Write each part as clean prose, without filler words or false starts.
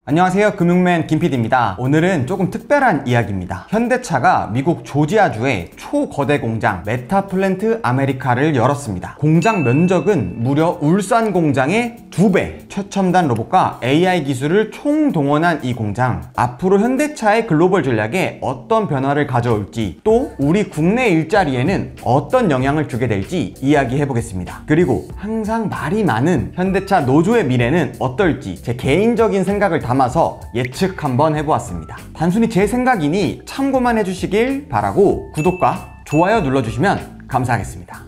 안녕하세요, 금융맨 김PD입니다. 오늘은 조금 특별한 이야기입니다. 현대차가 미국 조지아주의 초거대 공장 메타플랜트 아메리카를 열었습니다. 공장 면적은 무려 울산 공장의 2배, 최첨단 로봇과 AI 기술을 총동원한 이 공장, 앞으로 현대차의 글로벌 전략에 어떤 변화를 가져올지, 또 우리 국내 일자리에는 어떤 영향을 주게 될지 이야기해 보겠습니다. 그리고 항상 말이 많은 현대차 노조의 미래는 어떨지 제 개인적인 생각을 담아서 예측 한번 해보았습니다. 단순히 제 생각이니 참고만 해주시길 바라고 구독과 좋아요 눌러주시면 감사하겠습니다.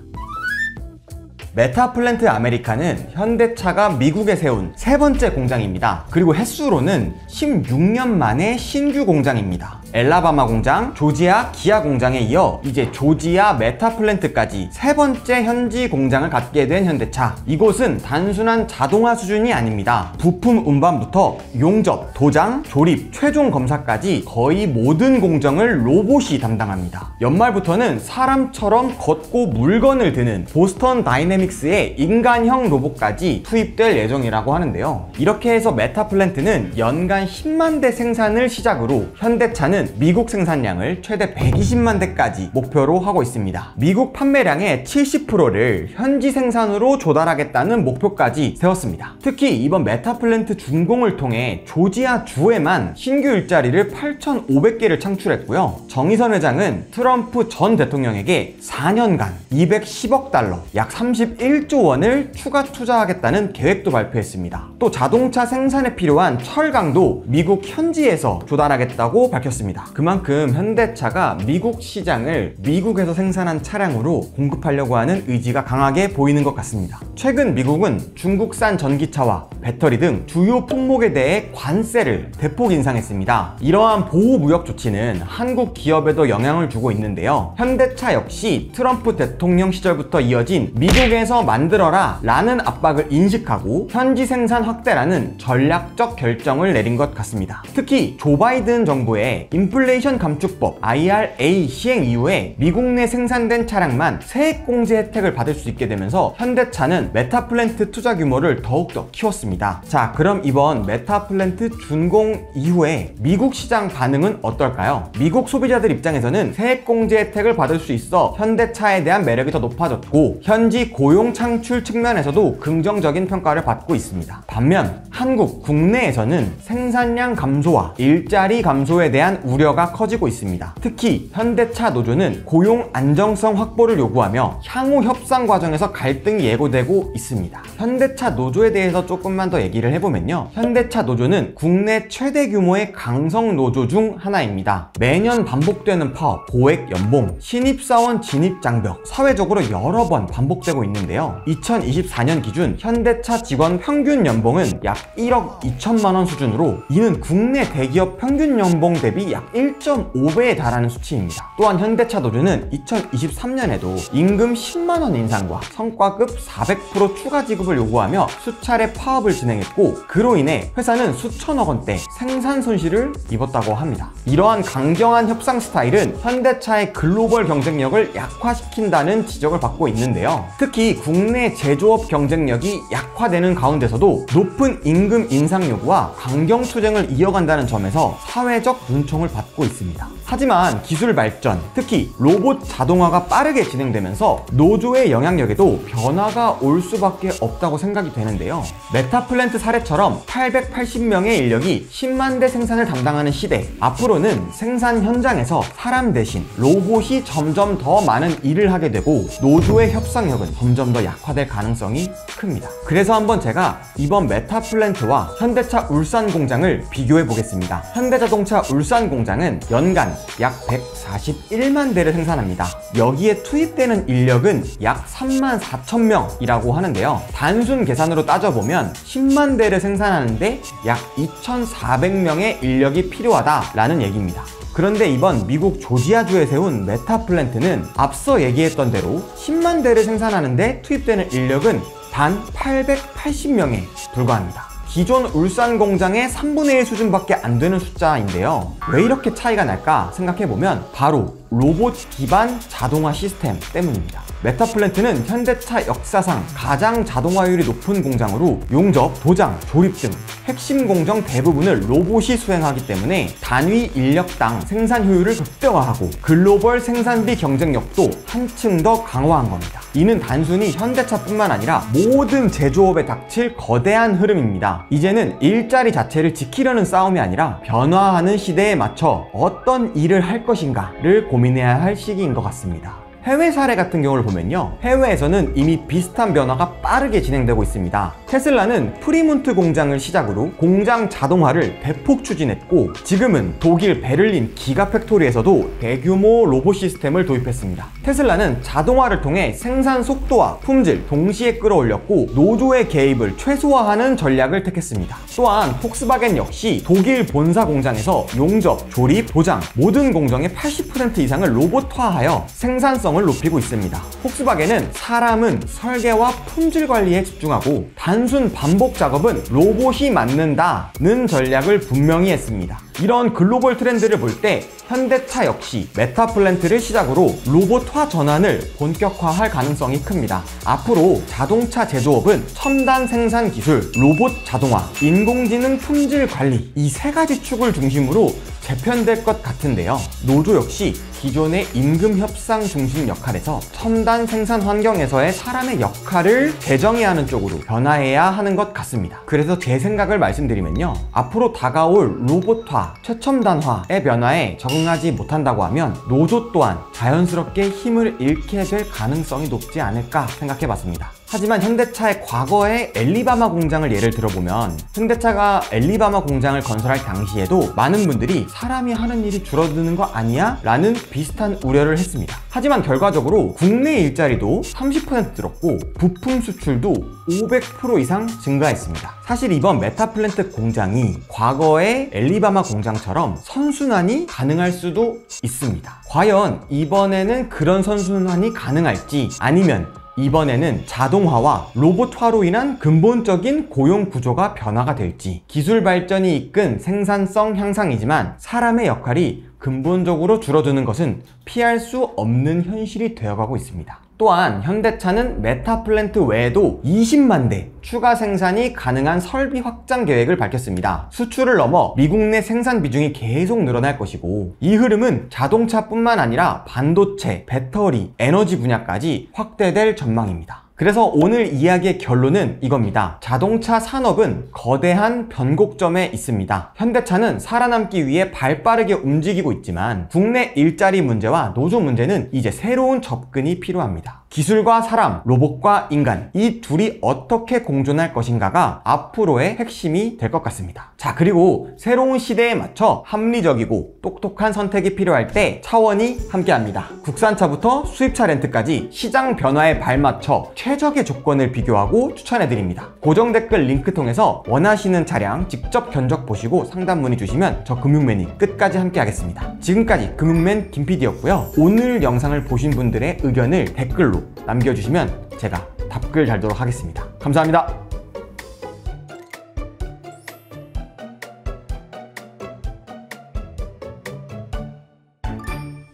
메타플랜트 아메리카는 현대차가 미국에 세운 세 번째 공장입니다. 그리고 횟수로는 16년 만에 신규 공장입니다. 엘라바마 공장, 조지아 기아 공장에 이어 이제 조지아 메타플랜트까지 세 번째 현지 공장을 갖게 된 현대차. 이곳은 단순한 자동화 수준이 아닙니다. 부품 운반부터 용접, 도장, 조립, 최종 검사까지 거의 모든 공정을 로봇이 담당합니다. 연말부터는 사람처럼 걷고 물건을 드는 보스턴 다이내믹스의 인간형 로봇까지 투입될 예정이라고 하는데요. 이렇게 해서 메타플랜트는 연간 10만 대 생산을 시작으로 현대차는 미국 생산량을 최대 120만 대까지 목표로 하고 있습니다. 미국 판매량의 70%를 현지 생산으로 조달하겠다는 목표까지 세웠습니다. 특히 이번 메타플랜트 준공을 통해 조지아 주에만 신규 일자리를 8,500개를 창출했고요. 정의선 회장은 트럼프 전 대통령에게 4년간 210억 달러, 약 31조 원을 추가 투자하겠다는 계획도 발표했습니다. 또 자동차 생산에 필요한 철강도 미국 현지에서 조달하겠다고 밝혔습니다. 그만큼 현대차가 미국 시장을 미국에서 생산한 차량으로 공급하려고 하는 의지가 강하게 보이는 것 같습니다. 최근 미국은 중국산 전기차와 배터리 등 주요 품목에 대해 관세를 대폭 인상했습니다. 이러한 보호무역 조치는 한국 기업에도 영향을 주고 있는데요. 현대차 역시 트럼프 대통령 시절부터 이어진 미국에서 만들어라 라는 압박을 인식하고 현지 생산 확대라는 전략적 결정을 내린 것 같습니다. 특히 조 바이든 정부의 인플레이션 감축법 IRA 시행 이후에 미국 내 생산된 차량만 세액공제 혜택을 받을 수 있게 되면서 현대차는 메타플랜트 투자 규모를 더욱더 키웠습니다. 자, 그럼 이번 메타플랜트 준공 이후에 미국 시장 반응은 어떨까요? 미국 소비자들 입장에서는 세액공제 혜택을 받을 수 있어 현대차에 대한 매력이 더 높아졌고 현지 고용 창출 측면에서도 긍정적인 평가를 받고 있습니다. 반면 한국 국내에서는 생산량 감소와 일자리 감소에 대한 우려가 커지고 있습니다. 특히 현대차 노조는 고용 안정성 확보를 요구하며 향후 협상 과정에서 갈등이 예고되고 있습니다. 현대차 노조에 대해서 조금만 더 얘기를 해보면요. 현대차 노조는 국내 최대 규모의 강성 노조 중 하나입니다. 매년 반복되는 파업, 고액 연봉, 신입사원 진입 장벽, 사회적으로 여러 번 반복되고 있는데요. 2024년 기준 현대차 직원 평균 연봉은 약 1억 2천만 원 수준으로 이는 국내 대기업 평균 연봉 대비 약 1.5배에 달하는 수치입니다. 또한 현대차 노조는 2023년에도 임금 10만 원 인상과 성과급 400% 추가 지급을 요구하며 수차례 파업을 진행했고 그로 인해 회사는 수천억 원대 생산 손실을 입었다고 합니다. 이러한 강경한 협상 스타일은 현대차의 글로벌 경쟁력을 약화시킨다는 지적을 받고 있는데요. 특히 국내 제조업 경쟁력이 약화되는 가운데서도 높은 임금 인상 요구와 강경 투쟁을 이어간다는 점에서 사회적 눈총을 받고 있습니다. 하지만 기술 발전, 특히 로봇 자동화가 빠르게 진행되면서 노조의 영향력에도 변화가 올 수밖에 없다고 생각이 되는데요. 메타플랜트 사례처럼 880명의 인력이 10만 대 생산을 담당하는 시대, 앞으로는 생산 현장에서 사람 대신 로봇이 점점 더 많은 일을 하게 되고 노조의 협상력은 점점 더 약화될 가능성이 큽니다. 그래서 한번 제가 이번 메타플랜트와 현대차 울산 공장을 비교해 보겠습니다. 현대자동차 울산 공장은 연간 약 141만 대를 생산합니다. 여기에 투입되는 인력은 약 3만 4천 명이라고 하는데요. 단순 계산으로 따져보면 10만 대를 생산하는데 약 2,400명의 인력이 필요하다라는 얘기입니다. 그런데 이번 미국 조지아주에 세운 메타플랜트는 앞서 얘기했던 대로 10만 대를 생산하는데 투입되는 인력은 단 880명에 불과합니다. 기존 울산 공장의 3분의 1 수준밖에 안 되는 숫자인데요. 왜 이렇게 차이가 날까 생각해보면 바로 로봇 기반 자동화 시스템 때문입니다. 메타플랜트는 현대차 역사상 가장 자동화율이 높은 공장으로 용접, 도장, 조립 등 핵심 공정 대부분을 로봇이 수행하기 때문에 단위 인력당 생산 효율을 극대화하고 글로벌 생산비 경쟁력도 한층 더 강화한 겁니다. 이는 단순히 현대차뿐만 아니라 모든 제조업에 닥칠 거대한 흐름입니다. 이제는 일자리 자체를 지키려는 싸움이 아니라 변화하는 시대에 맞춰 어떤 일을 할 것인가를 고민해야 할 시기인 것 같습니다. 해외 사례 같은 경우를 보면요, 해외에서는 이미 비슷한 변화가 빠르게 진행되고 있습니다. 테슬라는 프리몬트 공장을 시작으로 공장 자동화를 대폭 추진했고, 지금은 독일 베를린 기가팩토리에서도 대규모 로봇 시스템을 도입했습니다. 테슬라는 자동화를 통해 생산 속도와 품질 동시에 끌어올렸고, 노조의 개입을 최소화하는 전략을 택했습니다. 또한 폭스바겐 역시 독일 본사 공장에서 용접, 조립, 도장 모든 공정의 80% 이상을 로봇화하여 생산성을 높이고 있습니다. 폭스바겐은 사람은 설계와 품질 관리에 집중하고 단순 반복 작업은 로봇이 맡는다는 전략을 분명히 했습니다. 이런 글로벌 트렌드를 볼 때 현대차 역시 메타플랜트를 시작으로 로봇화 전환을 본격화할 가능성이 큽니다. 앞으로 자동차 제조업은 첨단 생산 기술, 로봇 자동화, 인공지능 품질 관리 이 세 가지 축을 중심으로 재편될 것 같은데요. 노조 역시 기존의 임금 협상 중심 역할에서 첨단 생산 환경에서의 사람의 역할을 재정해야 하는 쪽으로 변화해야 하는 것 같습니다. 그래서 제 생각을 말씀드리면요, 앞으로 다가올 로봇화, 최첨단화의 변화에 적응하지 못한다고 하면 노조 또한 자연스럽게 힘을 잃게 될 가능성이 높지 않을까 생각해봤습니다. 하지만 현대차의 과거의 엘리바마 공장을 예를 들어보면, 현대차가 엘리바마 공장을 건설할 당시에도 많은 분들이 사람이 하는 일이 줄어드는 거 아니야? 라는 비슷한 우려를 했습니다. 하지만 결과적으로 국내 일자리도 30% 늘었고 부품 수출도 500% 이상 증가했습니다. 사실 이번 메타플랜트 공장이 과거의 엘리바마 공장처럼 선순환이 가능할 수도 있습니다. 과연 이번에는 그런 선순환이 가능할지, 아니면 이번에는 자동화와 로봇화로 인한 근본적인 고용 구조가 변화가 될지, 기술 발전이 이끈 생산성 향상이지만 사람의 역할이 근본적으로 줄어드는 것은 피할 수 없는 현실이 되어가고 있습니다. 또한 현대차는 메타플랜트 외에도 20만 대 추가 생산이 가능한 설비 확장 계획을 밝혔습니다. 수출을 넘어 미국 내 생산 비중이 계속 늘어날 것이고, 이 흐름은 자동차뿐만 아니라 반도체, 배터리, 에너지 분야까지 확대될 전망입니다. 그래서 오늘 이야기의 결론은 이겁니다. 자동차 산업은 거대한 변곡점에 있습니다. 현대차는 살아남기 위해 발빠르게 움직이고 있지만 국내 일자리 문제와 노조 문제는 이제 새로운 접근이 필요합니다. 기술과 사람, 로봇과 인간, 이 둘이 어떻게 공존할 것인가가 앞으로의 핵심이 될 것 같습니다. 자, 그리고 새로운 시대에 맞춰 합리적이고 똑똑한 선택이 필요할 때 차원이 함께합니다. 국산차부터 수입차 렌트까지 시장 변화에 발맞춰 최적의 조건을 비교하고 추천해드립니다. 고정 댓글 링크 통해서 원하시는 차량 직접 견적 보시고 상담 문의 주시면 저 금융맨이 끝까지 함께하겠습니다. 지금까지 금융맨 김PD였고요. 오늘 영상을 보신 분들의 의견을 댓글로 남겨주시면 제가 답글 달도록 하겠습니다. 감사합니다.